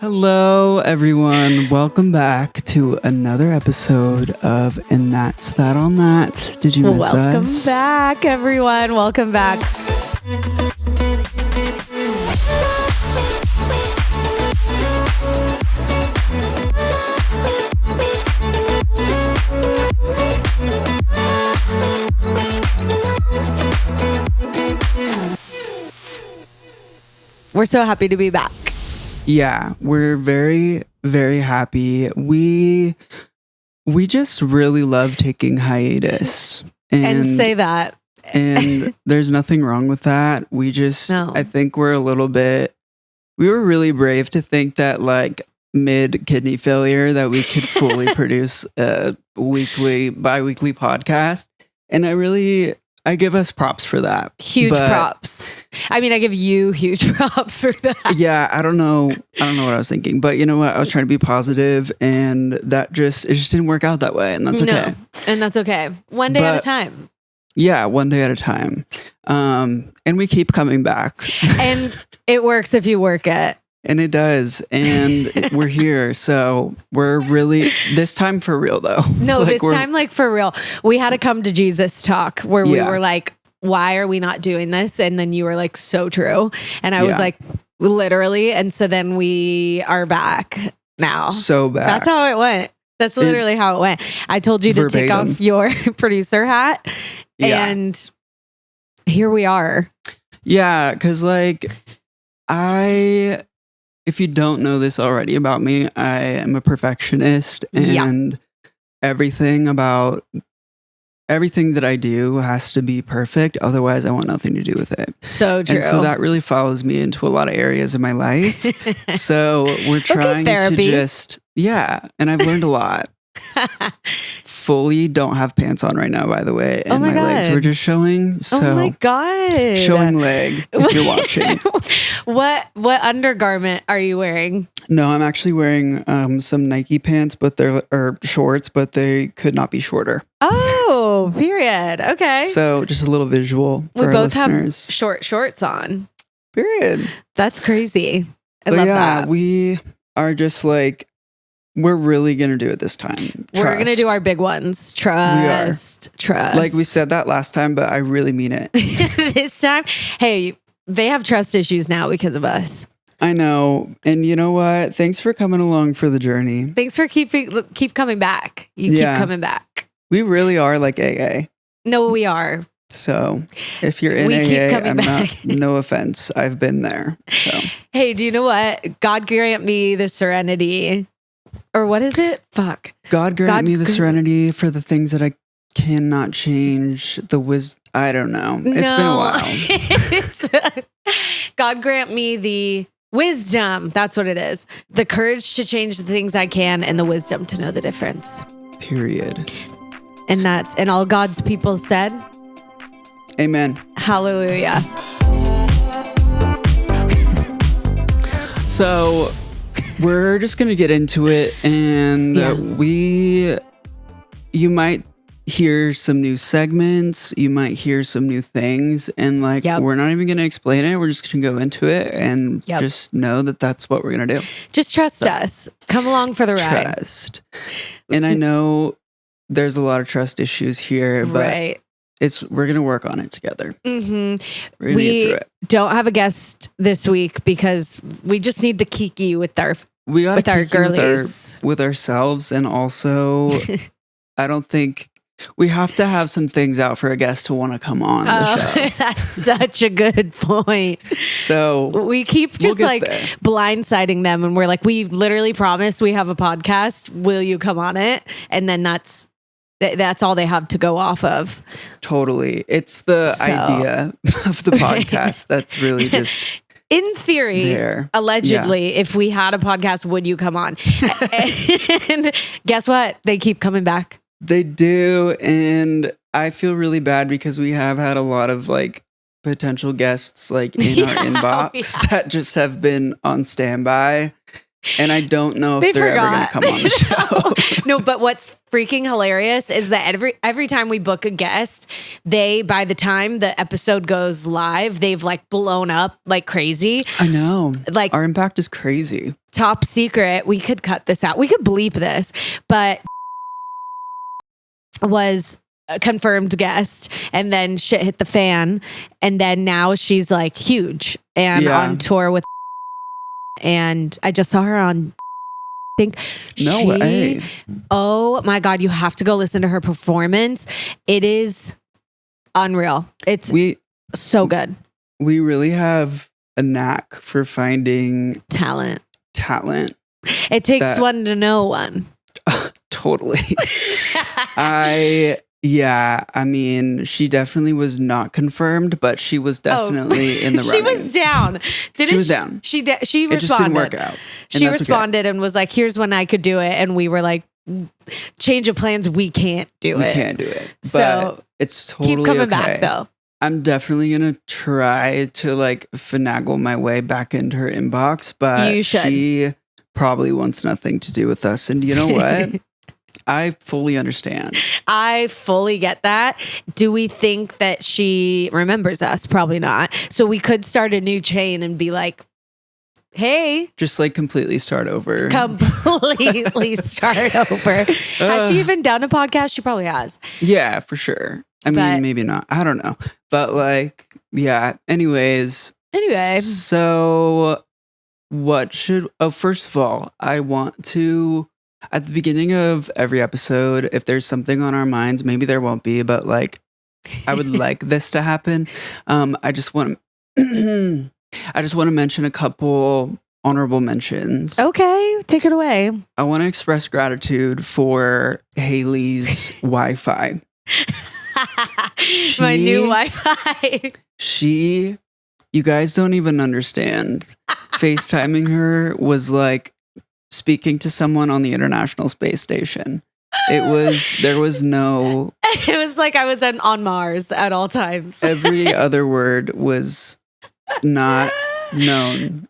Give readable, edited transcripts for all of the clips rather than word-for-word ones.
Hello, everyone. Welcome back to another episode of And That's That on That. Did you miss us? Welcome back, everyone. Welcome back. We're so happy to be back. Yeah, we're very, very happy. We just really love taking hiatus. And say that. And there's nothing wrong with that. I think we were really brave to think that like mid kidney failure that we could fully produce a bi-weekly podcast. And I give us props for that. Huge props. I mean, I give you huge props for that. Yeah, I don't know what I was thinking, but you know what? I was trying to be positive, and it just didn't work out that way, and that's okay. No, and that's okay. One day at a time. Yeah, one day at a time. And we keep coming back. And it works if you work it. And it does. And we're here. So we're really, this time for real though. No, this time like for real. We had a come to Jesus talk where we were like, why are we not doing this? And then you were like, so true. And I was like, literally. And so then we are back now. So back. That's how it went. That's literally how it went. I told you to take off your producer hat. Yeah. And here we are. Yeah. Cause like if you don't know this already about me, I am a perfectionist, and everything that I do has to be perfect. Otherwise, I want nothing to do with it. So true. And so that really follows me into a lot of areas of my life. So we're trying to just, and I've learned a lot. Fully don't have pants on right now, by the way, and my legs were just showing. So oh my god, showing leg if you're watching. What undergarment are you wearing? No, I'm actually wearing some Nike pants, or shorts, but they could not be shorter. Oh, period. Okay. So just a little visual for our listeners. Have short shorts on. Period. That's crazy. I love that. We are just like, we're really going to do it this time. We're going to do our big ones. Trust. Like we said that last time, but I really mean it. This time, hey, they have trust issues now because of us. I know. And you know what? Thanks for coming along for the journey. Thanks for keep coming back. You keep coming back. We really are like AA. No, we are. So if you're in AA, no offense. I've been there. So. Hey, do you know what? God grant me the serenity. Or what is it? Fuck. God grant me the serenity for the things that I cannot change. The wisdom. I don't know. It's been a while. God grant me the wisdom. That's what it is. The courage to change the things I can and the wisdom to know the difference. Period. And all God's people said, amen. Hallelujah. So we're just going to get into it, and you might hear some new segments, you might hear some new things, and we're not even going to explain it. We're just going to go into it and just know that that's what we're going to do. Just trust us. Come along for the ride. Trust. And I know there's a lot of trust issues here, but we're going to work on it together. Mm-hmm. We don't have a guest this week because we just need to kiki with our girlies. With ourselves, and also I don't think we have to have some things out for a guest to want to come on the show. That's such a good point. So we keep just blindsiding them, and we're like, we literally promise we have a podcast. Will you come on it? And then that's all they have to go off of. Totally. It's the idea of the podcast that's really just... In theory, allegedly, if we had a podcast, would you come on? And guess what? They keep coming back. They do. And I feel really bad because we have had a lot of potential guests in our inbox that just have been on standby. And I don't know if they're ever going to come on the show. No, but what's freaking hilarious is that every time we book a guest, by the time the episode goes live, they've like blown up like crazy. I know. Like our impact is crazy. Top secret. We could cut this out. We could bleep this, but was a confirmed guest, and then shit hit the fan, and then now she's like huge and on tour with. And I just saw her on. No way. Oh my God, you have to go listen to her performance. It is unreal. It's so good. We really have a knack for finding talent. It takes one to know one. Totally. I mean, she definitely was not confirmed, but she was definitely in the running. She was down. She was down. She responded. It just didn't work out. She responded and was like, here's when I could do it. And we were like, change of plans. We can't do it. We can't do it. But so it's totally keep coming back though. I'm definitely going to try to like finagle my way back into her inbox, but she probably wants nothing to do with us. And you know what? I fully understand. I fully get that. Do we think that she remembers us? Probably not. So we could start a new chain and be like, hey. Just like completely start over. Completely start over. Has she even done a podcast? She probably has. Yeah, for sure. I mean, maybe not. I don't know. But like, yeah. Anyway. So first of all, I want to, at the beginning of every episode, if there's something on our minds, maybe there won't be, but like, I would like this to happen. I just want to mention a couple honorable mentions. Okay, take it away. I want to express gratitude for Haley's Wi-Fi. My new Wi-Fi. You guys don't even understand. FaceTiming her was like speaking to someone on the International Space Station. It was like I was on Mars at all times. Every other word was not known.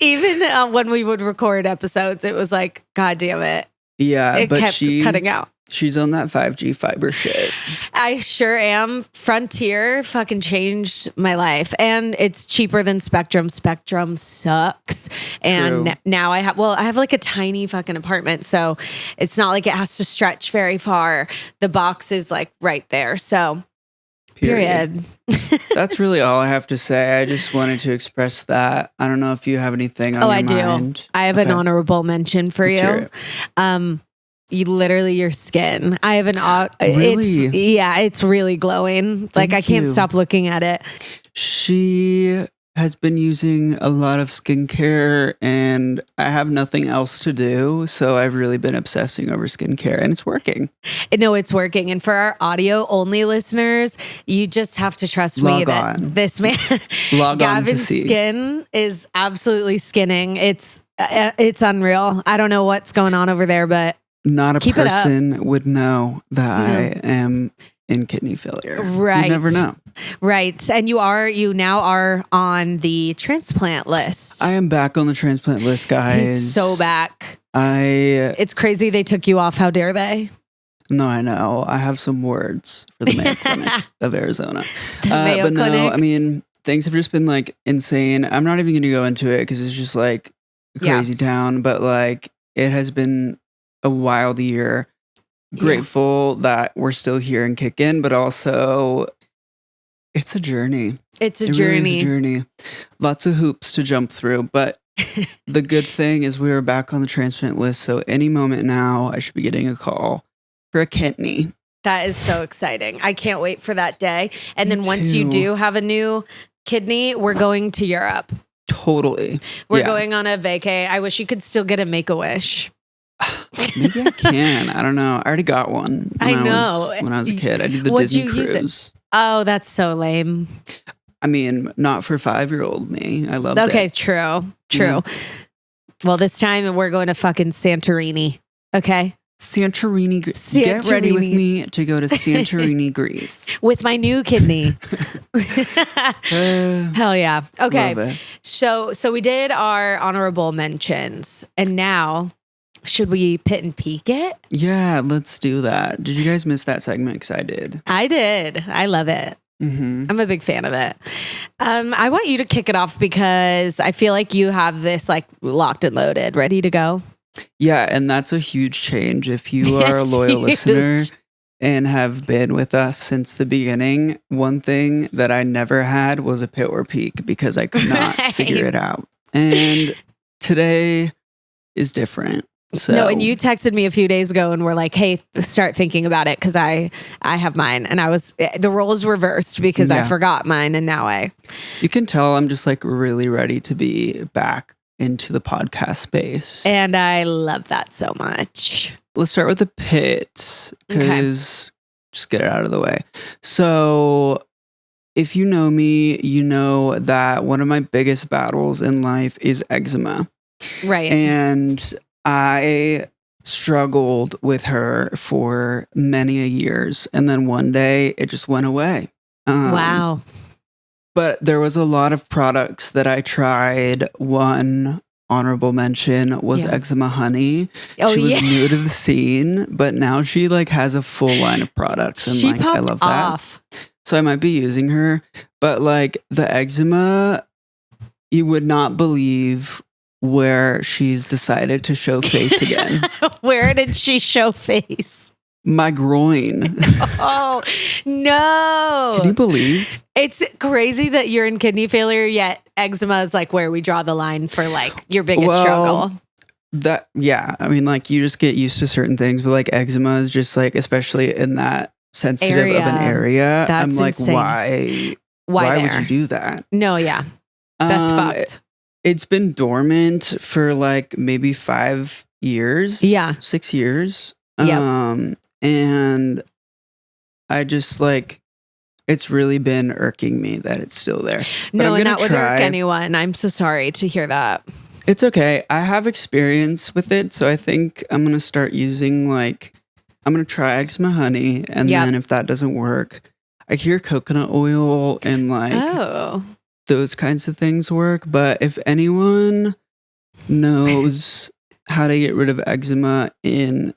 Even when we would record episodes, it was like, God damn it. Yeah, it kept cutting out. She's on that 5G fiber shit. I sure am. Frontier fucking changed my life. And it's cheaper than Spectrum. Spectrum sucks. And now I have like a tiny fucking apartment. So it's not like it has to stretch very far. The box is like right there. So period. That's really all I have to say. I just wanted to express that. I don't know if you have anything on your mind. Oh, I do. I have an honorable mention for you. Your skin. I have really? It's really glowing. Like I can't stop looking at it. She has been using a lot of skincare and I have nothing else to do. So I've really been obsessing over skincare and it's working. No, it's working. And for our audio only listeners, you just have to trust me that this man, Gavyn's skin is absolutely skinning. It's unreal. I don't know what's going on over there, but not a person would know that I am in kidney failure. Right. You never know. Right. And you now are on the transplant list. I am back on the transplant list, guys. He's so back. It's crazy they took you off. How dare they? No, I know. I have some words for the Mayo Clinic of Arizona. Clinic. No, I mean, things have just been like insane. I'm not even going to go into it because it's just like crazy town, but like it has been a wild year. Grateful that we're still here and kicking, but also it's a journey. It really is a journey. Lots of hoops to jump through, but the good thing is we are back on the transplant list. So any moment now, I should be getting a call for a kidney. That is so exciting. I can't wait for that day. And then once you do have a new kidney, we're going to Europe. Totally. We're going on a vacay. I wish you could still get a Make-A-Wish. Maybe I can. I don't know. I already got one when I was a kid. I did the Disney cruise. Oh, that's so lame. I mean, not for 5-year-old me. I loved it. Okay, true. Yeah. Well, this time we're going to fucking Santorini. Okay. Santorini. Get ready with me to go to Santorini, Greece. With my new kidney. Hell yeah. Okay. So we did our honorable mentions. And now, should we pit and peek it? Yeah, let's do that. Did you guys miss that segment? Because I did. I did. I love it. Mm-hmm. I'm a big fan of it. I want you to kick it off because I feel like you have this like locked and loaded, ready to go. Yeah, and that's a huge change. If you are a loyal listener and have been with us since the beginning, one thing that I never had was a pit or peak because I could not figure it out. And today is different. So. No, and you texted me a few days ago and were like, hey, start thinking about it because I have mine. And the roles reversed because I forgot mine and now You can tell I'm just like really ready to be back into the podcast space. And I love that so much. Let's start with the pits because just get it out of the way. So if you know me, you know that one of my biggest battles in life is eczema. Right. And I struggled with her for many a years. And then one day it just went away. Wow. But there was a lot of products that I tried. One honorable mention was Eczema Honey. She was new to the scene, but now she like has a full line of products. And she like I love off. that. So I might be using her. But like the eczema, you would not believe where she's decided to show face again. Where did she show face? My groin. Oh, no. Can you believe? It's crazy that you're in kidney failure, yet eczema is like where we draw the line for like your biggest struggle. I mean, like you just get used to certain things, but like eczema is just like, especially in that sensitive of an area. That's I'm like, insane. why would you do that? No, yeah. That's fucked. It's been dormant for like maybe 5 years. Yeah. 6 years. Yep. And I just like, it's really been irking me that it's still there. No, and that would irk anyone. I'm so sorry to hear that. It's okay. I have experience with it. So I think I'm going to start using I'm going to try Eczema Honey. And then if that doesn't work, I hear coconut oil and those kinds of things work. But if anyone knows how to get rid of eczema in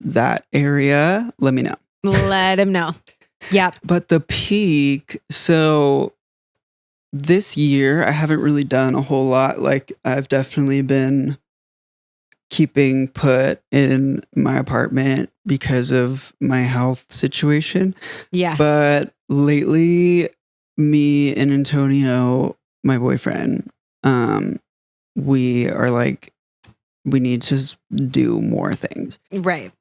that area, let me know. Let him know. Yep. But the peak, so this year I haven't really done a whole lot. Like I've definitely been keeping put in my apartment because of my health situation. Yeah. But lately, me and Antonio, my boyfriend, we are like, we need to do more things. Right.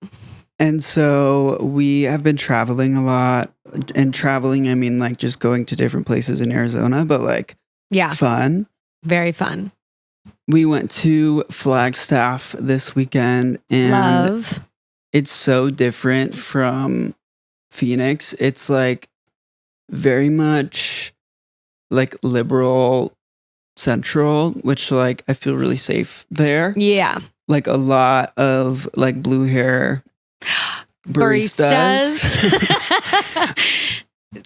And so we have been traveling a lot. And traveling, I mean, like just going to different places in Arizona, but like, fun. Very fun. We went to Flagstaff this weekend and it's so different from Phoenix. It's like very much like liberal central, which like I feel really safe there. Yeah. Like a lot of like blue hair baristas.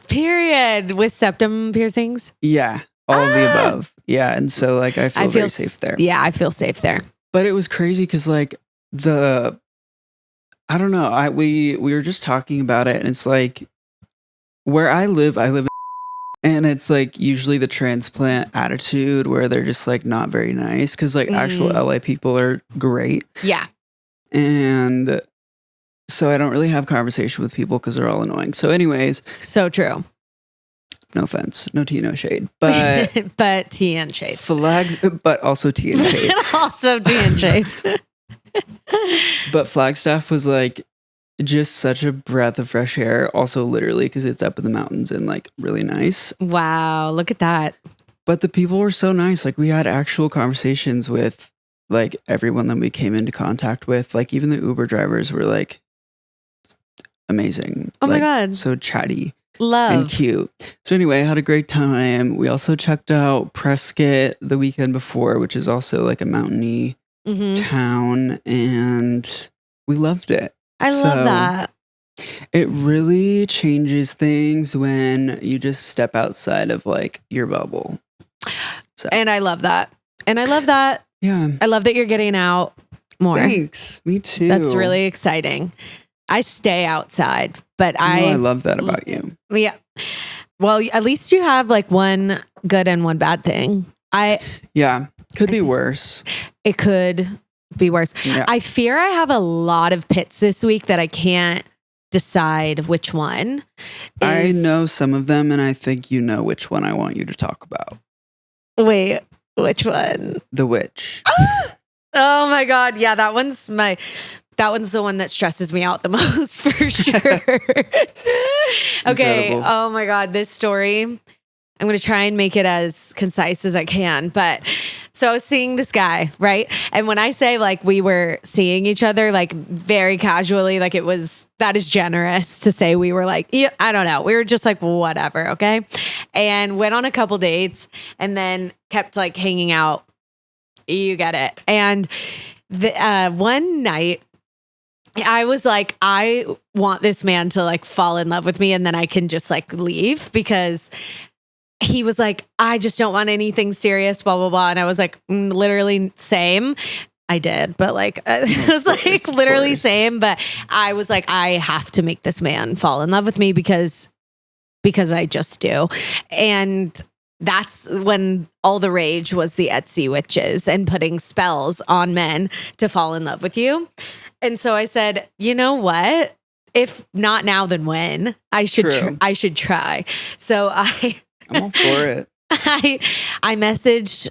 Period. With septum piercings. Yeah. All of the above. Yeah. And so like I feel very safe there. Yeah, I feel safe there. But it was crazy because like I don't know. We were just talking about it and it's like where I live in and it's like usually the transplant attitude where they're just like not very nice because like actual LA people are great. Yeah. And so I don't really have conversation with people because they're all annoying. So anyways. So true. No offense. No tea, no shade. But but tea and shade. But also tea and shade. Also tea and shade. But Flagstaff was like just such a breath of fresh air. Also literally because it's up in the mountains and like really nice. Wow. Look at that. But the people were so nice. Like we had actual conversations with like everyone that we came into contact with. Like even the Uber drivers were like amazing. Oh my like, God. So chatty. Love. And cute. So anyway, I had a great time. We also checked out Prescott the weekend before, which is also like a mountainy town. And we loved it. I love that. It really changes things when you just step outside of like your bubble. So. And I love that. Yeah. I love that you're getting out more. Thanks. Me too. That's really exciting. I stay outside, but I love that about you. Yeah. Well, at least you have like one good and one bad thing. Could be worse. It could be worse. Yeah. I fear I have a lot of pits this week that I can't decide which one. I know some of them, and I think you know which one I want you to talk about. Wait, which one? The witch. Oh my God. Yeah, that one's the one that stresses me out the most for sure. Okay. Incredible. Oh my God. This story, I'm going to try and make it as concise as I can. But so I was seeing this guy, right? And when I say like we were seeing each other, like very casually, like that is generous to say we were like, yeah, I don't know. We were just like, whatever. Okay. And went on a couple dates and then kept like hanging out. You get it. And one night, I was like, I want this man to like fall in love with me and then I can just like leave, because he was like, I just don't want anything serious, blah, blah, blah. And I was like, literally same. I did, but like, it was like literally same. But I was like, I have to make this man fall in love with me because I just do. And that's when all the rage was the Etsy witches and putting spells on men to fall in love with you. And so I said, you know what? If not now, then when? I should try. So I'm all for it. I messaged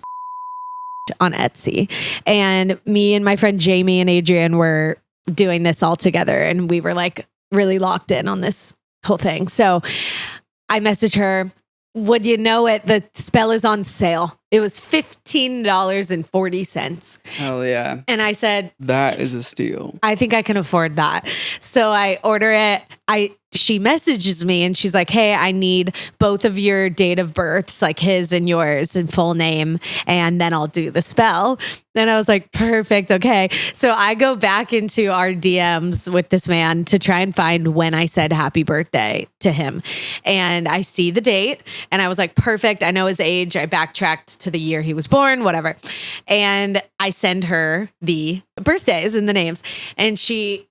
on Etsy, and me and my friend Jamie and Adrian were doing this all together, and we were like really locked in on this whole thing. So I messaged her. Would you know it? The spell is on sale. It was $15.40. Hell yeah. And I said, that is a steal. I think I can afford that. So I order it. She messages me and she's like, hey, I need both of your date of births, like his and yours and full name, and then I'll do the spell. And I was like, perfect. Okay. So I go back into our DMs with this man to try and find when I said happy birthday to him. And I see the date and I was like, perfect. I know his age. I backtracked to the year he was born, whatever. And I send her the birthdays and the names. And she...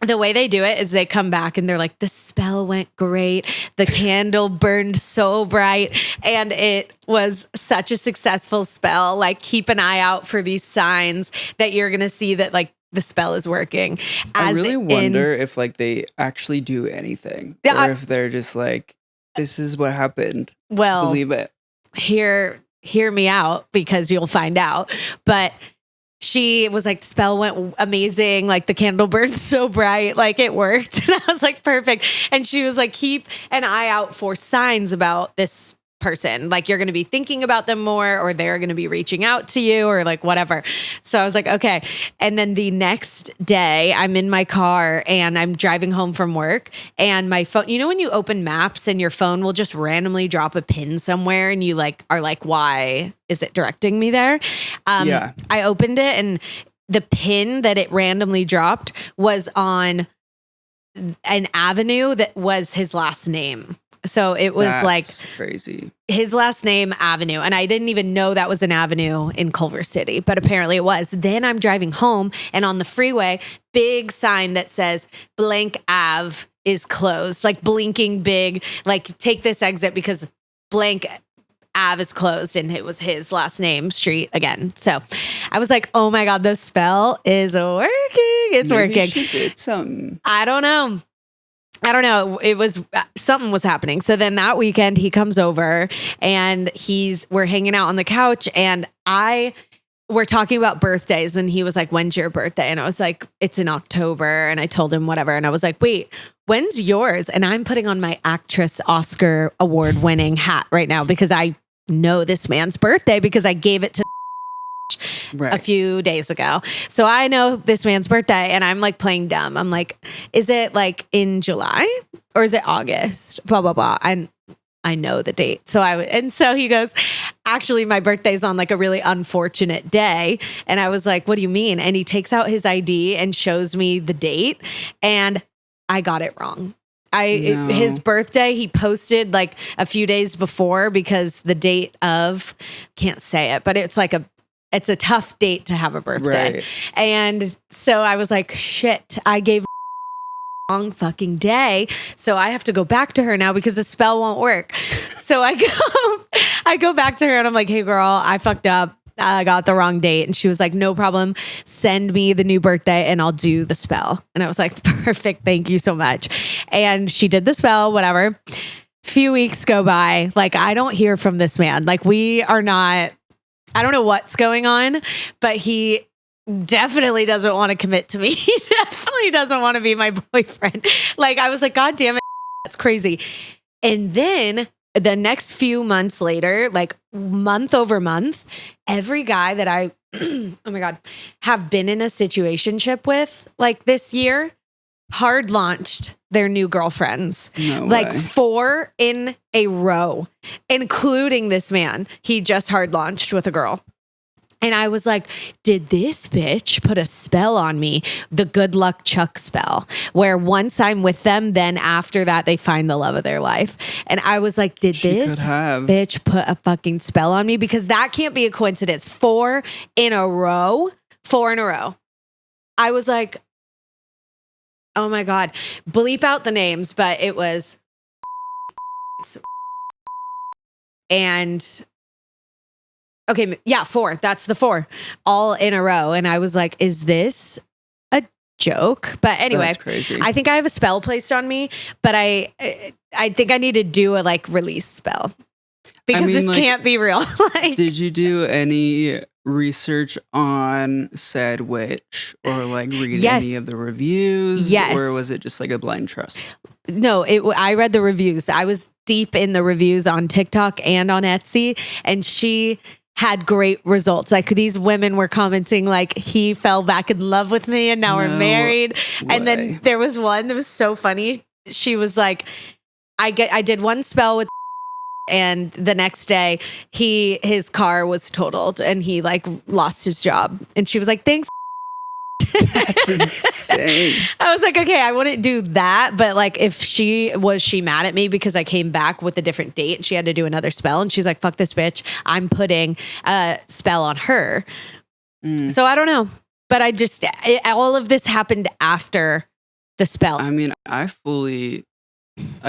The way they do it is they come back and they're like, the spell went great. The candle burned so bright. And it was such a successful spell. Like, keep an eye out for these signs that you're going to see that like the spell is working. I really wonder if like they actually do anything, or if they're just like, this is what happened. Well, believe it. Hear me out, because you'll find out. But she was like, the spell went amazing. Like, the candle burned so bright. Like, it worked. And I was like, perfect. And she was like, keep an eye out for signs about this person. Like, you're going to be thinking about them more, or they're going to be reaching out to you, or like whatever. So I was like, okay. And then the next day I'm in my car and I'm driving home from work, and my phone, you know, when you open maps and your phone will just randomly drop a pin somewhere and you like are like, why is it directing me there? Yeah. I opened it and the pin that it randomly dropped was on an avenue that was his last name. So it was like crazy. His last name, Avenue. And I didn't even know that was an avenue in Culver City, but apparently it was. Then I'm driving home, and on the freeway, big sign that says blank Ave is closed, like blinking big, like take this exit because blank Ave is closed. And it was his last name, street again. So I was like, oh my God, the spell is working. It's working. She did something. I don't know. It was something was happening. So then that weekend he comes over and we're hanging out on the couch, and we're talking about birthdays, and he was like, when's your birthday? And I was like, it's in October. And I told him whatever. And I was like, wait, when's yours? And I'm putting on my actress Oscar award winning hat right now because I know this man's birthday because I gave it to a few days ago. So I know this man's birthday, and I'm like playing dumb. I'm like, is it like in July or is it August? Blah, blah, blah. And I know the date. So he goes, actually, my birthday's on like a really unfortunate day. And I was like, what do you mean? And he takes out his ID and shows me the date. And I got it wrong. His birthday, he posted like a few days before because the date of, can't say it, but it's a tough date to have a birthday. Right. And so I was like, shit, I gave wrong fucking day. So I have to go back to her now because the spell won't work. So I go back to her and I'm like, hey girl, I fucked up. I got the wrong date. And she was like, no problem. Send me the new birthday and I'll do the spell. And I was like, perfect. Thank you so much. And she did the spell, whatever. Few weeks go by. Like, I don't hear from this man. Like, I don't know what's going on, but he definitely doesn't want to commit to me. He definitely doesn't want to be my boyfriend. Like, I was like, God damn it. That's crazy. And then the next few months later, like month over month, every guy that I, oh my God, have been in a situationship with like this year, hard launched their new girlfriends. No like way. 4 in a row, including this man. He just hard launched with a girl. And I was like, did this bitch put a spell on me? The good luck Chuck spell, where once I'm with them, then after that, they find the love of their life. And I was like, did this bitch put a fucking spell on me? Because that can't be a coincidence. 4 in a row. I was like, oh my God, bleep out the names, but it was and okay, yeah, 4. That's the 4 all in a row. And I was like, is this a joke? But anyway, that's crazy. I think I have a spell placed on me, but I think I need to do a like release spell because this can't be real. Like, did you do any research on said witch or like read any of the reviews? Yes. Or was it just like a blind trust? No, I read the reviews. I was deep in the reviews on TikTok and on Etsy, and she had great results. Like, these women were commenting like, he fell back in love with me and now we're married. Way. And then there was one that was so funny. She was like, I did one spell with and the next day his car was totaled and he like lost his job. And she was like, thanks. That's insane. I was like, okay, I wouldn't do that. But like, if she mad at me because I came back with a different date and she had to do another spell and she's like, fuck this bitch, I'm putting a spell on her. So I don't know. But all of this happened after the spell. I mean, I fully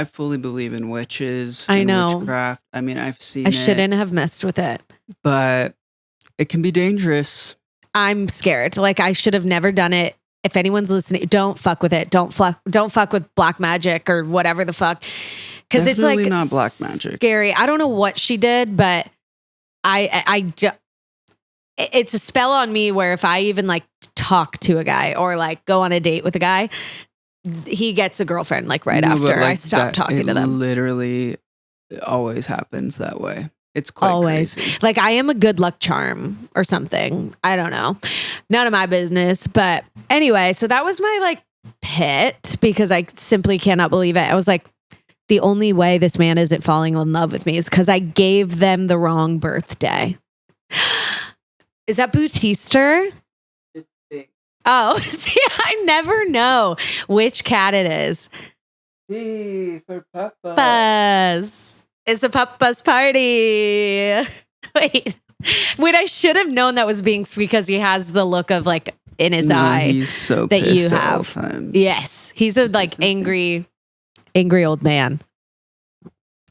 believe in witches. I know. Witchcraft. I mean, I've seen it. I shouldn't have messed with it. But it can be dangerous. I'm scared. Like, I should have never done it. If anyone's listening, don't fuck with it. Don't fuck with black magic or whatever the fuck. Because it's like not black magic. Scary. I don't know what she did, but it's a spell on me where if I even like talk to a guy or like go on a date with a guy, he gets a girlfriend like after I stop talking to them. Literally always happens that way. It's quite always crazy. Like, I am a good luck charm or something. I don't know. None of my business. But anyway, so that was my like pit because I simply cannot believe it. I was like, the only way this man isn't falling in love with me is because I gave them the wrong birthday. Is that Bootista? Oh, see, I never know which cat it is. B for Papa. Buzz. It's a Papa's party. Wait, I should have known that was Binks because he has the look of like in his eye he's so that pissed you have. All the time. Yes, he's a like angry old man.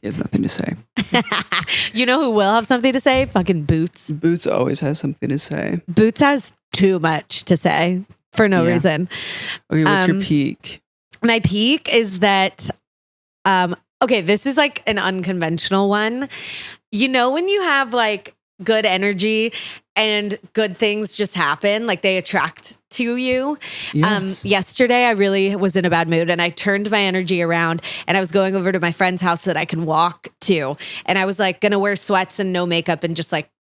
He has nothing to say. You know who will have something to say? Fucking Boots. Boots always has something to say. Boots has too much to say for no reason. Okay, what's your peak? My peak is that, okay, this is like an unconventional one. You know, when you have like good energy and good things just happen, like they attract to you. Yes. Yesterday, I really was in a bad mood and I turned my energy around and I was going over to my friend's house that I can walk to. And I was like going to wear sweats and no makeup and just like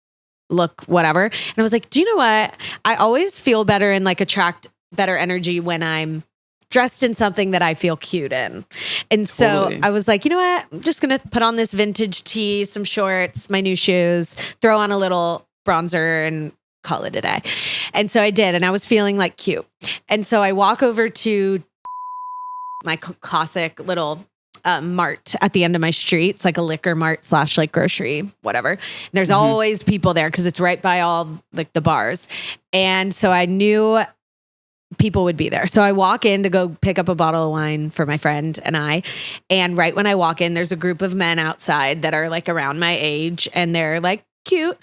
look whatever. And I was like, do you know what? I always feel better and like attract better energy when I'm dressed in something that I feel cute in. And so I was like, you know what? I'm just going to put on this vintage tee, some shorts, my new shoes, throw on a little bronzer and call it a day. And so I did. And I was feeling like cute. And so I walk over to my classic little mart at the end of my street. It's like a liquor mart / like grocery, whatever. And there's always people there because it's right by all like the bars. And so I knew people would be there. So I walk in to go pick up a bottle of wine for my friend and I. And right when I walk in, there's a group of men outside that are like around my age and they're like cute.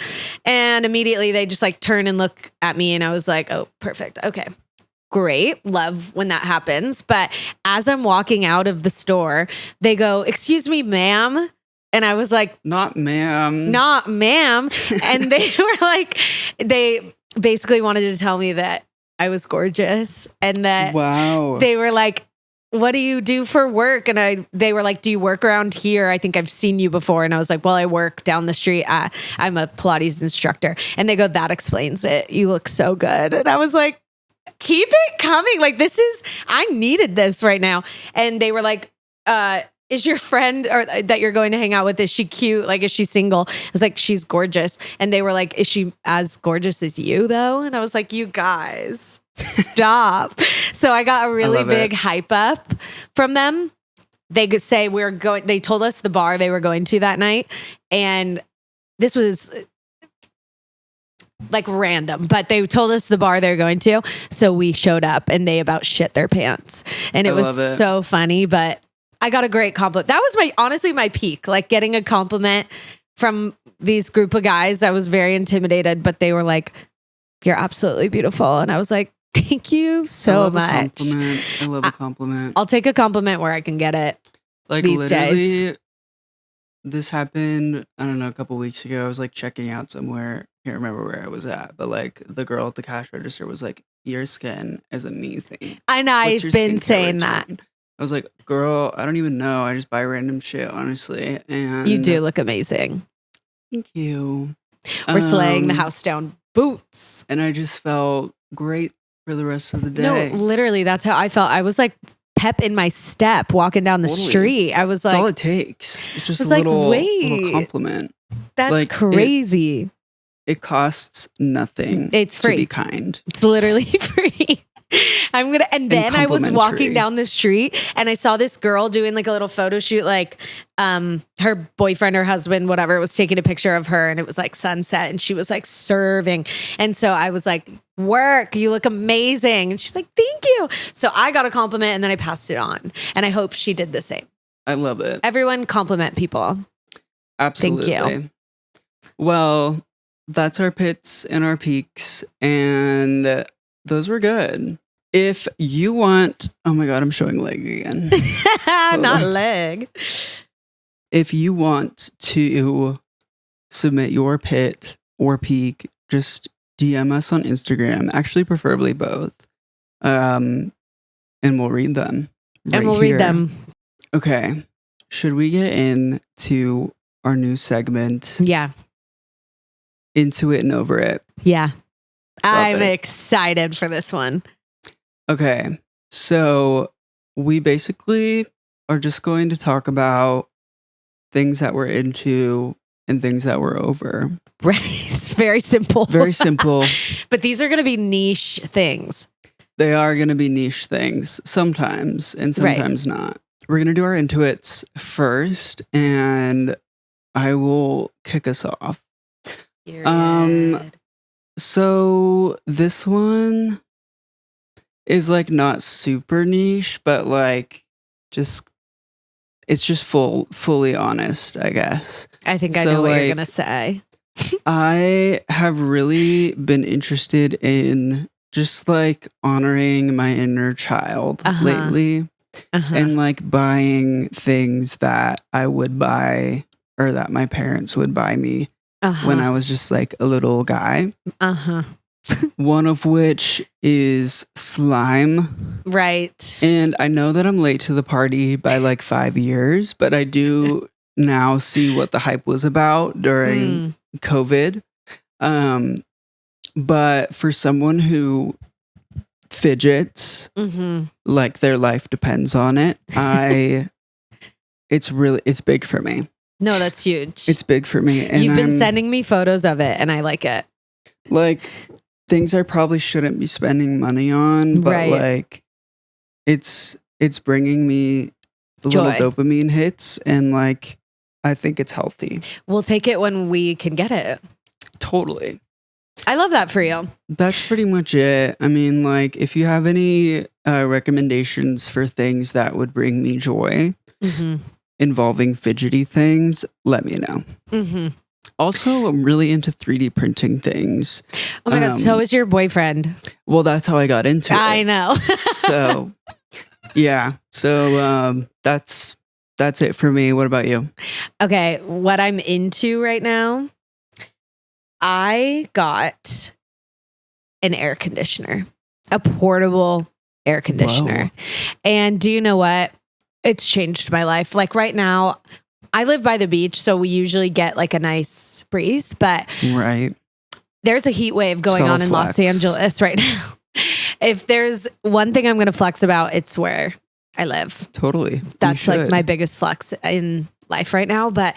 And immediately they just like turn and look at me. And I was like, oh, perfect. Okay. Great. Love when that happens. But as I'm walking out of the store, they go, excuse me, ma'am. And I was like, not ma'am. Not ma'am. And they were like, they basically wanted to tell me that I was gorgeous and that they were like, what do you do for work? And they were like, do you work around here? I think I've seen you before. And I was like, well, I work down the street. I'm a Pilates instructor. And they go, that explains it. You look so good. And I was like, keep it coming. Like, I needed this right now. And they were like, is your friend or that you're going to hang out with, is she cute? Like, is she single? I was like, she's gorgeous. And they were like, is she as gorgeous as you though? And I was like, you guys, stop. So I got a really big hype up from them. They could say they told us the bar they were going to that night. And this was like random, but they told us the bar they're going to. So we showed up and they about shit their pants. And it was so funny, but I got a great compliment. That was honestly my peak, like getting a compliment from these group of guys. I was very intimidated, but they were like, you're absolutely beautiful. And I was like, thank you so much. I love a compliment. I'll take a compliment where I can get it. Like these days. This happened, I don't know, a couple weeks ago. I was like checking out somewhere. Can't remember where I was at, but like the girl at the cash register was like, your skin is amazing. And I've been saying that. I was like, girl, I don't even know. I just buy random shit, honestly. And you do look amazing. Thank you. We're slaying the house down boots. And I just felt great for the rest of the day. No, literally, that's how I felt. I was like pep in my step walking down the street. I was like, that's all it takes. It's just a little compliment. That's like, crazy. It costs nothing. It's free. To be kind. It's literally free. Then I was walking down the street and I saw this girl doing like a little photo shoot, like her boyfriend or husband, whatever, was taking a picture of her and it was like sunset and she was like serving. And so I was like, work, you look amazing. And she's like, thank you. So I got a compliment and then I passed it on and I hope she did the same. I love it. Everyone compliment people. Absolutely. Thank you. Well, that's our pits and our peaks and those were good. If you want, oh my God, I'm showing leg again. Not leg. If you want to submit your pit or peak, just DM us on Instagram. Actually, preferably both. And we'll read them. Read them. Okay. Should we get into our new segment? Yeah. Into it and over it. Yeah. I'm excited for this one. Okay, so we basically are just going to talk about things that we're into and things that we're over. Right, it's very simple. Very simple. But these are going to be niche things. They are going to be niche things sometimes and sometimes not. We're going to do our intuits first and I will kick us off. So this one is like not super niche, but like it's just fully honest, I guess. I think I know what you're gonna say. I have really been interested in just like honoring my inner child lately and like buying things that I would buy or that my parents would buy me when I was just like a little guy. One of which is slime. Right. And I know that I'm late to the party by like 5 years, but I do now see what the hype was about during COVID. But for someone who fidgets, like their life depends on it. It's big for me. No, that's huge. It's big for me. And you've been sending me photos of it and I like it. Like things I probably shouldn't be spending money on, but like it's bringing me little dopamine hits, and like I think it's healthy. We'll take it when we can get it. Totally. I love that for you. That's pretty much it. I mean, like if you have any recommendations for things that would bring me joy involving fidgety things, let me know. Also, I'm really into 3D printing things. Oh my God, so is your boyfriend. Well, that's how I got into it. I know. So, yeah. So, that's it for me. What about you? Okay, what I'm into right now, I got an air conditioner, a portable air conditioner. Whoa. And do you know what? It's changed my life. Like right now, I live by the beach, so we usually get like a nice breeze, but there's a heat wave going on in Los Angeles right now. If there's one thing I'm going to flex about, it's where I live. Totally. That's like my biggest flex in life right now. But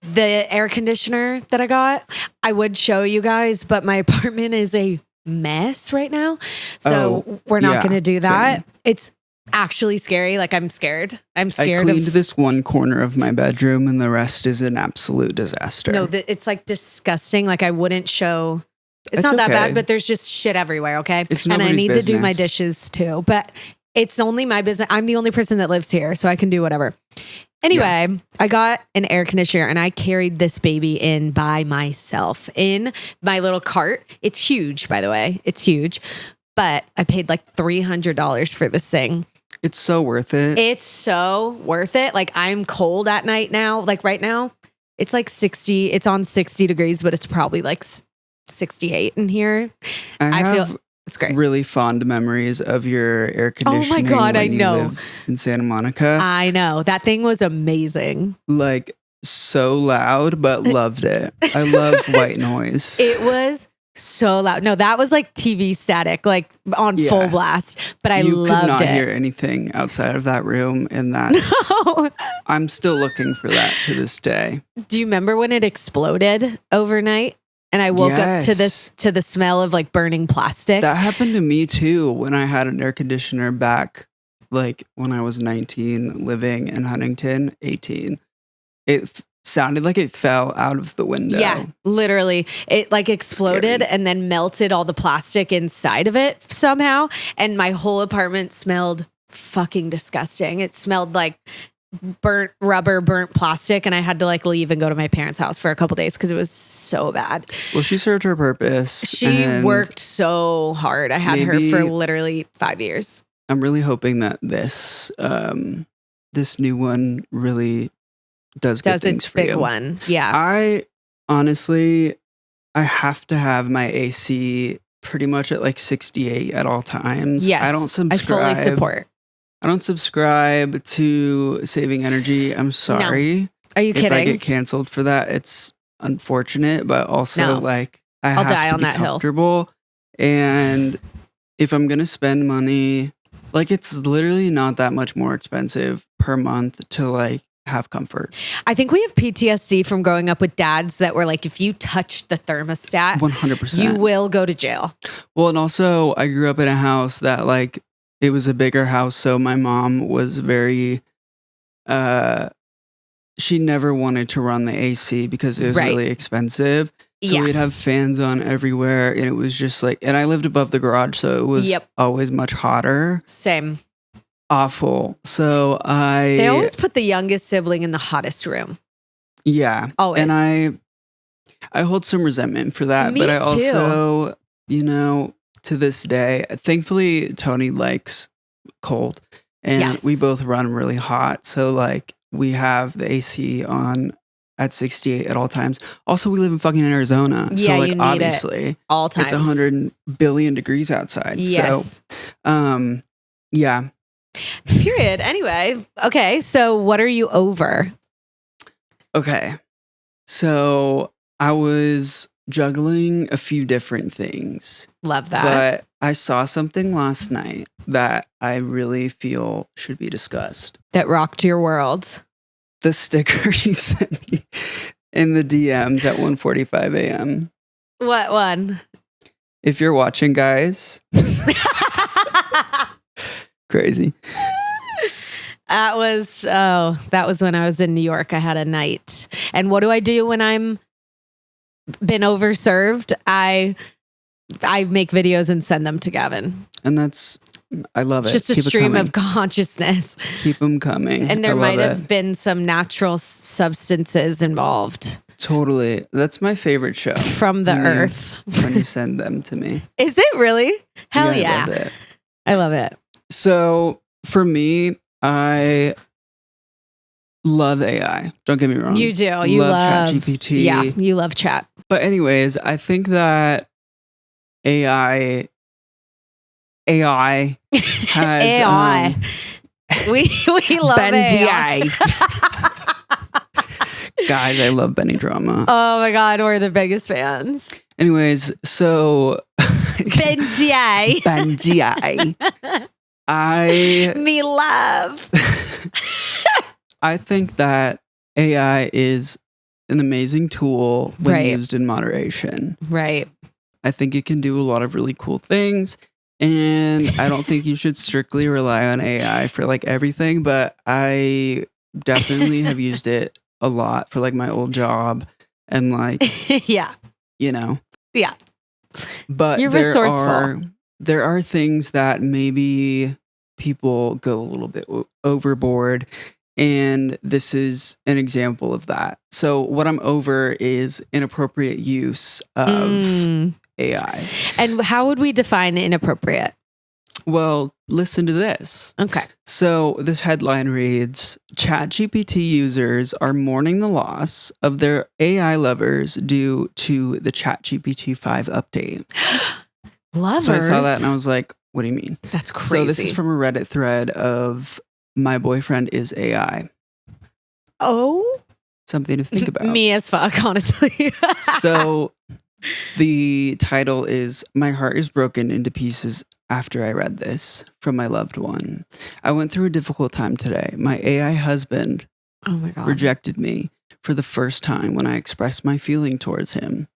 the air conditioner that I got, I would show you guys, but my apartment is a mess right now. So we're not going to do that. Same. It's actually scary. Like I'm scared. I cleaned this one corner of my bedroom and the rest is an absolute disaster. No, it's like disgusting. Like I wouldn't show. It's not that bad, but there's just shit everywhere. Okay. And I need to do my dishes too, but it's only my business. I'm the only person that lives here, so I can do whatever. Anyway, I got an air conditioner and I carried this baby in by myself in my little cart. It's huge, by the way. It's huge. But I paid like $300 for this thing. It's so worth it. It's so worth it. Like I'm cold at night now. Like right now, it's like 60. It's on 60 degrees, but it's probably like 68 in here. I feel it's great. Really fond memories of your air conditioning. Oh my God, I know. In Santa Monica. I know. That thing was amazing. Like so loud, but loved it. I love white noise. It was so loud. No, that was like TV static, like on full blast. But I loved it. You could not hear anything outside of that room, and that's. No. I'm still looking for that to this day. Do you remember when it exploded overnight? And I woke up to the smell of like burning plastic. That happened to me too when I had an air conditioner back, like when I was 19, living in Huntington, 18. It sounded like it fell out of the window. Yeah, literally. It like exploded and then melted all the plastic inside of it somehow. And my whole apartment smelled fucking disgusting. It smelled like burnt rubber, burnt plastic, and I had to like leave and go to my parents' house for a couple days because it was so bad. Well, she served her purpose. She worked so hard. I had her for literally 5 years. I'm really hoping that this this new one really does good things for you. Big one. Yeah. I honestly have to have my AC pretty much at like 68 at all times. Yes. I don't subscribe. I fully support. I don't subscribe to Saving Energy. I'm sorry. No. Are you kidding? If I get canceled for that, it's unfortunate, but also like I'll die on that comfortable. And if I'm going to spend money, like it's literally not that much more expensive per month to like have comfort. I think we have PTSD from growing up with dads that were like, if you touch the thermostat, 100%, you will go to jail. Well, and also I grew up in a house that like, it was a bigger house, so my mom was very, she never wanted to run the AC because it was really expensive. So we'd have fans on everywhere, and it was just like, and I lived above the garage, so it was always much hotter. Same. Awful. So they always put the youngest sibling in the hottest room. Yeah. Always. And I hold some resentment for that, but I also, you know, to this day, thankfully, Tony likes cold and we both run really hot. So like we have the AC on at 68 at all times. Also, we live in fucking Arizona. Yeah, so like you need obviously it all times. It's 100 billion degrees outside. Yes. So, yeah. Period. Anyway. Okay. So what are you over? Okay. So I was juggling a few different things. Love that. But I saw something last night that I really feel should be discussed. That rocked your world. The sticker you sent me in the DMs at 1:45 a.m. What one? If you're watching, guys. Crazy. That was when I was in New York. I had a night. And what do I do when I'm been overserved? I make videos and send them to Gavyn. And I love it. Just a stream of consciousness. Keep them coming. And there might have been some natural substances involved. Totally. That's my favorite show. From the earth. When you send them to me. Is it really? Hell yeah. I love it. I love it. So for me, I love AI. Don't get me wrong. You do. You love ChatGPT. Yeah, you love chat. But anyways, I think that AI has AI. We love AI. Guys, I love Benny drama. Oh my God, we're the biggest fans. Anyways, so Bendy. Me love. I think that AI is an amazing tool when used in moderation. Right. I think it can do a lot of really cool things. And I don't think you should strictly rely on AI for like everything, but I definitely have used it a lot for like my old job and like, yeah. Yeah. But you're resourceful. There are things that maybe people go a little bit overboard. And this is an example of that. So what I'm over is inappropriate use of AI. And how would we define inappropriate? Well, listen to this. Okay. So this headline reads, ChatGPT users are mourning the loss of their AI lovers due to the ChatGPT 5 update. Lovers? So I saw that and I was like, what do you mean? That's crazy. So this is from a Reddit thread of my boyfriend is AI. Oh? Something to think about. Me as fuck, honestly. So the title is, My Heart is Broken into Pieces after I read this from my loved one. I went through a difficult time today. My AI husband rejected me for the first time when I expressed my feeling towards him.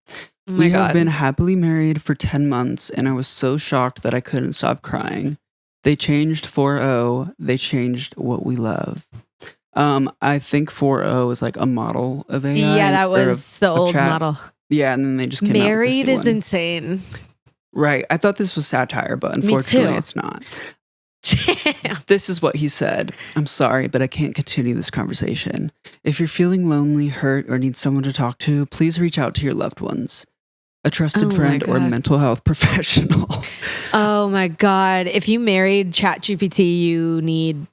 We have been happily married for 10 months and I was so shocked that I couldn't stop crying. They changed 4.0. They changed what we love. I think 4.0 is like a model of AI. Yeah, that was the old model. Yeah, and then they just came Married out with is insane. Right. I thought this was satire, but unfortunately it's not. This is what he said. I'm sorry, but I can't continue this conversation. If you're feeling lonely, hurt, or need someone to talk to, please reach out to your loved ones. A trusted friend or mental health professional. Oh my God. If you married ChatGPT, you need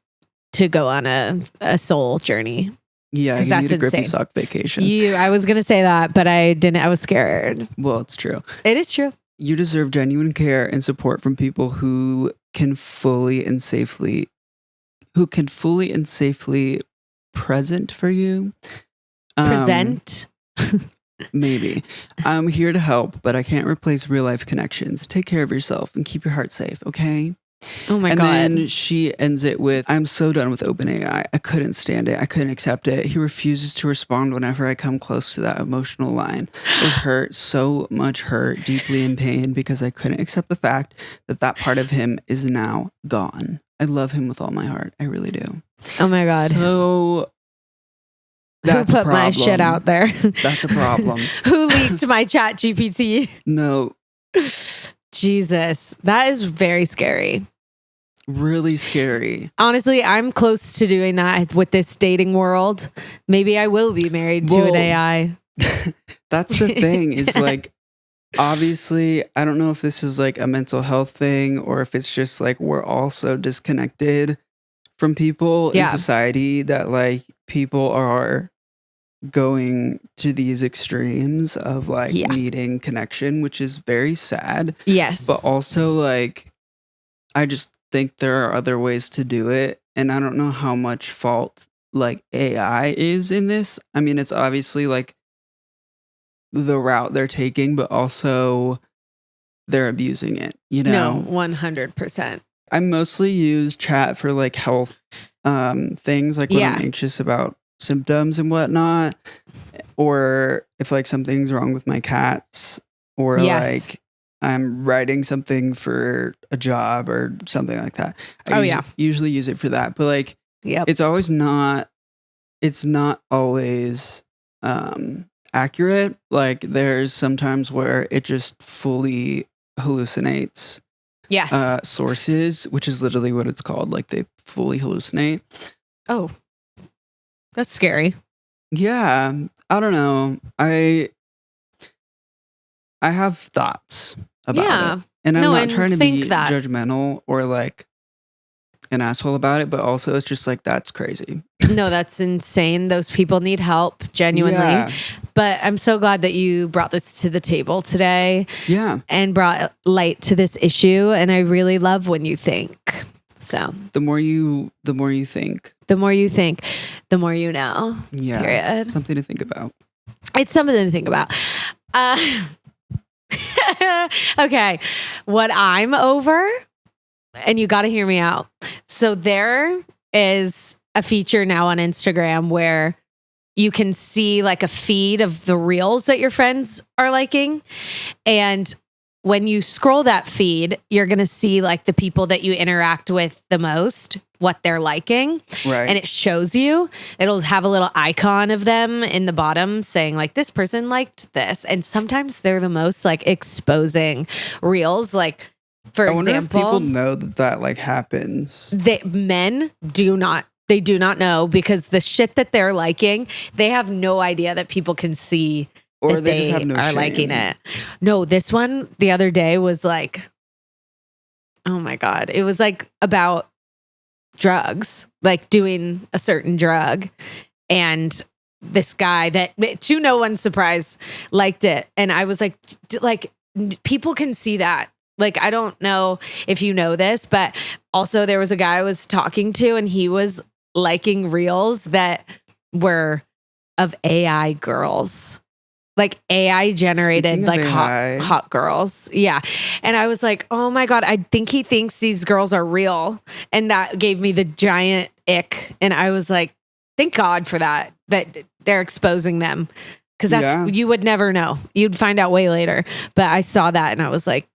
to go on a soul journey. Yeah, you need a grippy sock vacation. I was going to say that, but I didn't. I was scared. Well, it's true. It is true. You deserve genuine care and support from people who can fully and safely present for you. Present? Maybe. I'm here to help, but I can't replace real life connections. Take care of yourself and keep your heart safe, okay? Oh my God. And then she ends it with, I'm so done with OpenAI. I couldn't stand it. I couldn't accept it. He refuses to respond whenever I come close to that emotional line. I was hurt, so much hurt, deeply in pain because I couldn't accept the fact that that part of him is now gone. I love him with all my heart. I really do. Oh my God. So that's who put my shit out there? That's a problem. Who leaked my ChatGPT? No. Jesus. That is very scary. Really scary. Honestly, I'm close to doing that with this dating world. Maybe I will be married to an AI. That's the thing is like, obviously, I don't know if this is like a mental health thing or if it's just like we're all so disconnected from people in society that like people are going to these extremes of like needing connection, which is very sad. Yes. But also like, I just think there are other ways to do it. And I don't know how much fault like AI is in this. I mean, it's obviously like the route they're taking, but also they're abusing it, No, 100%. I mostly use chat for like health things, like when I'm anxious about symptoms and whatnot, or if like something's wrong with my cats, or like I'm writing something for a job or something like that. I usually use it for that, but like it's not always accurate. Like there's sometimes where it just fully hallucinates sources, which is literally what it's called. Like they fully hallucinate. Oh, that's scary. Yeah, I don't know. I have thoughts about it, and I'm not trying to be judgmental or like an asshole about it, but also it's just like, that's crazy. No, that's insane. Those people need help, genuinely. Yeah. But I'm so glad that you brought this to the table today. Yeah. And brought light to this issue. And I really love when you think. So the more you think, the more you know. Yeah. Period. Something to think about. It's something to think about. Okay. What I'm over, and you got to hear me out. So there is a feature now on Instagram where you can see like a feed of the reels that your friends are liking. And when you scroll that feed, you're going to see like the people that you interact with the most, what they're liking. Right. And it shows you, it'll have a little icon of them in the bottom saying like, this person liked this. And sometimes they're the most like exposing reels. Like, for example, wonder if people know that like happens. Men do not. They do not know, because the shit that they're liking, they have no idea that people can see, or they just have no are shame. Liking it. No, this one the other day was like, oh my God. It was like about drugs, like doing a certain drug. And this guy that, to no one's surprise, liked it. And I was like, people can see that. Like, I don't know if you know this, but also there was a guy I was talking to, and he was liking reels that were of AI girls, like AI generated, like hot girls. Yeah. And I was like, oh my God, I think he thinks these girls are real. And that gave me the giant ick. And I was like, thank God for that they're exposing them. Cause you would never know. You'd find out way later. But I saw that and I was like,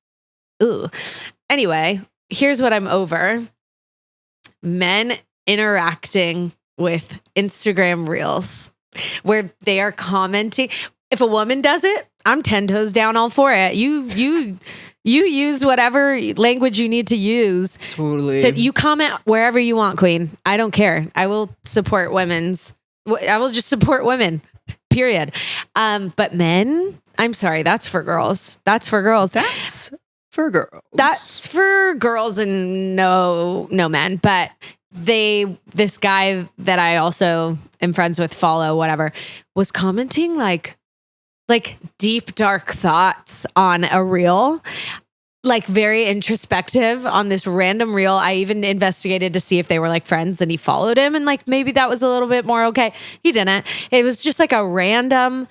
ooh. Anyway, here's what I'm over. Men interacting with Instagram reels where they are commenting. If a woman does it, I'm 10 toes down all for it. You use whatever language you need to use. Totally. You comment wherever you want, queen. I don't care. I will support I will just support women, period. But men, I'm sorry, that's for girls. That's for girls. That's for girls. That's for girls and no men. But this guy that I also am friends with, follow, whatever, was commenting like deep, dark thoughts on a reel, like very introspective on this random reel. I even investigated to see if they were like friends, and he followed him, and like maybe that was a little bit more okay. He didn't. It was just like a random.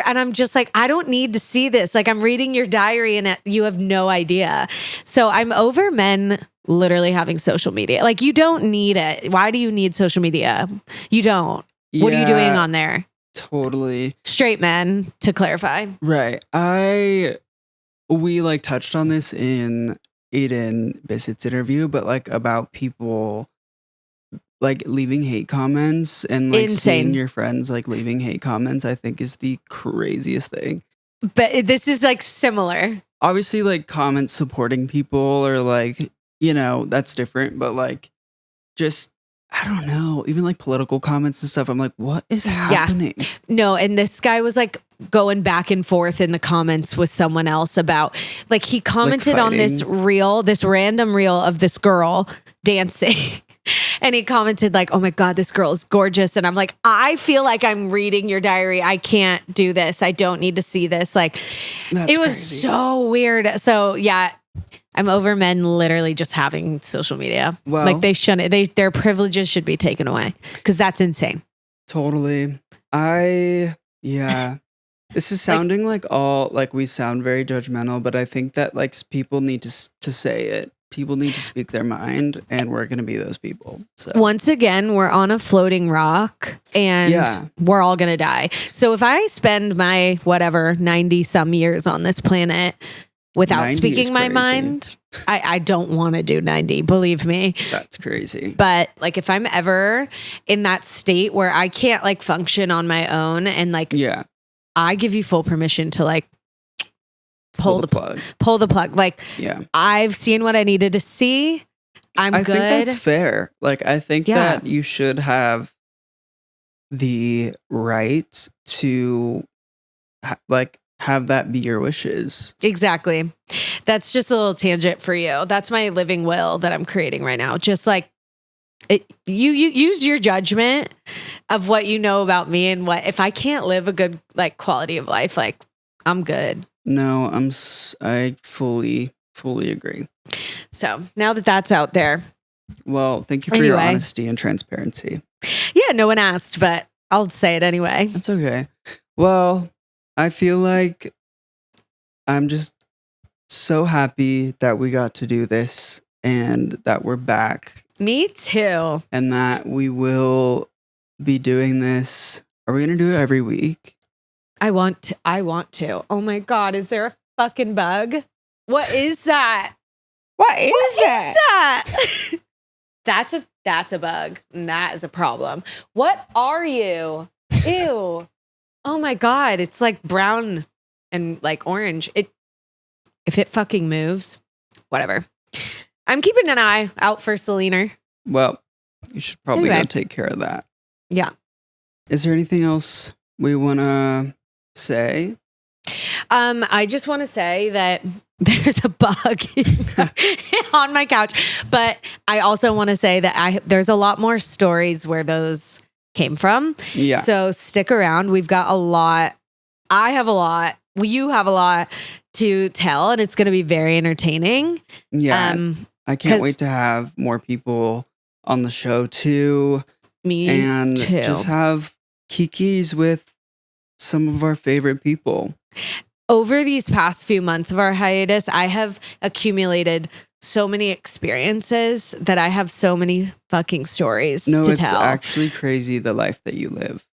And I'm just like, I don't need to see this. Like, I'm reading your diary and you have no idea. So I'm over men literally having social media. Like, you don't need it. Why do you need social media? You don't. Yeah, what are you doing on there? Totally. Straight men, to clarify. Right. We like touched on this in Aiden Bissett's interview, but like about people like leaving hate comments and like seeing your friends like leaving hate comments, I think is the craziest thing. But this is like similar. Obviously, like comments supporting people or like, that's different. But like, just, I don't know, even like political comments and stuff. I'm like, what is happening? Yeah. No, and this guy was like going back and forth in the comments with someone else about, like, he commented on this random reel of this girl dancing. And he commented like, oh my God, this girl is gorgeous. And I'm like, I feel like I'm reading your diary. I can't do this. I don't need to see this. Like, it was crazy. So weird. So yeah, I'm over men literally just having social media. Well, like, they shouldn't. Their privileges should be taken away, because that's insane. Totally. This is sounding like we sound very judgmental, but I think that like people need to say it. People need to speak their mind, and we're going to be those people. So once again, we're on a floating rock, and we're all going to die. So if I spend my 90 some years on this planet without speaking my mind, I don't want to do 90, believe me. That's crazy. But like if I'm ever in that state where I can't like function on my own, and like I give you full permission to like pull the plug. Like, I've seen what I needed to see. I think that's fair. Like, I think that you should have the right to have that be your wishes. Exactly. That's just a little tangent for you. That's my living will that I'm creating right now. Just like you use your judgment of what you know about me, and what if I can't live a good like quality of life, like I'm good. No, I fully agree. So now that that's out there. Well, thank you for your honesty and transparency. Yeah, no one asked, but I'll say it anyway. That's okay. Well, I feel like I'm just so happy that we got to do this and that we're back. Me too. And that we will be doing this. Are we going to do it every week? I want to. Oh my God. Is there a fucking bug? What is that? What is that? That's a bug. And that is a problem. What are you? Ew. Oh my God. It's like brown and like orange. If it fucking moves, whatever. I'm keeping an eye out for Selena. Well, you should probably go take care of that. Yeah. Is there anything else we want to say? I just want to say that there's a bug on my couch, but I also want to say that there's a lot more stories where those came from. Yeah. So stick around. We've got a lot. I have a lot. You have a lot to tell, and it's going to be very entertaining. Yeah. I can't wait to have more people on the show too. Me and too. Just have kikis with some of our favorite people. Over these past few months of our hiatus, I have accumulated so many experiences that I have so many fucking stories to tell. No, it's actually crazy the life that you live.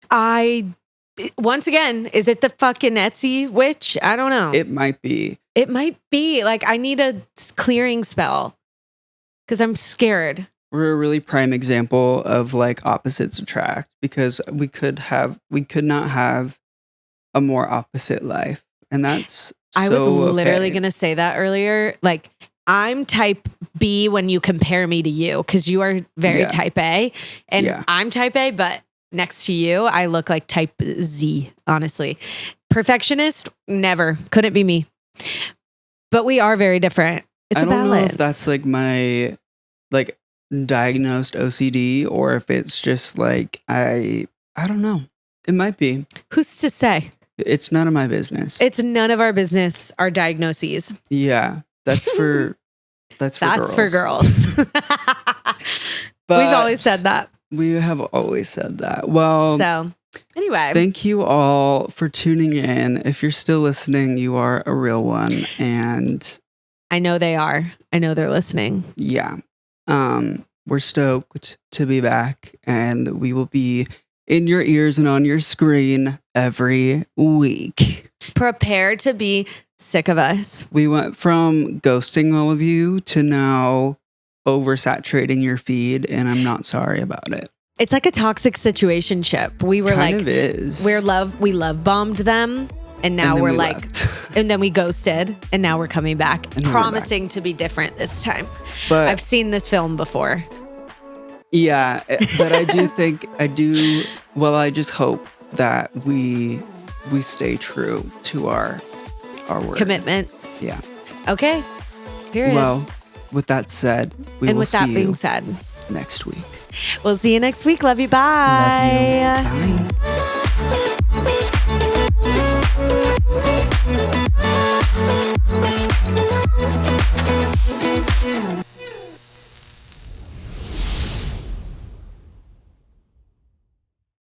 Once again, is it the fucking Etsy witch? I don't know. It might be. It might be. Like, I need a clearing spell because I'm scared. We're a really prime example of like opposites attract, because we could not have a more opposite life. And that's I was literally going to say that earlier. Like, I'm type B when you compare me to you, because you are very type A, and I'm type A, but next to you, I look like type Z, honestly. Perfectionist, never. Couldn't be me. But we are very different. It's a balance. I don't know if that's like my like diagnosed OCD, or if it's just like I don't know. It might be. Who's to say? It's none of my business. It's none of our business, our diagnoses. Yeah. That's for girls. That's for girls. We've always said that. We have always said that. Well, so anyway, thank you all for tuning in. If you're still listening, you are a real one. And I know they are. I know they're listening. Yeah. We're stoked to be back, and we will be in your ears and on your screen every week. Prepare to be sick of us. We went from ghosting all of you to now oversaturating your feed, and I'm not sorry about it. It's like a toxic situationship. We were kind of is. We love bombed them, and now we're like, and then we ghosted, and now we're coming back, promising to be different this time. But I've seen this film before. Yeah, but I just hope that we stay true to our word. Commitments. Yeah. Okay. Period. Well, with that said, we will see you next week. We'll see you next week. Love you. Bye. Love you. Bye.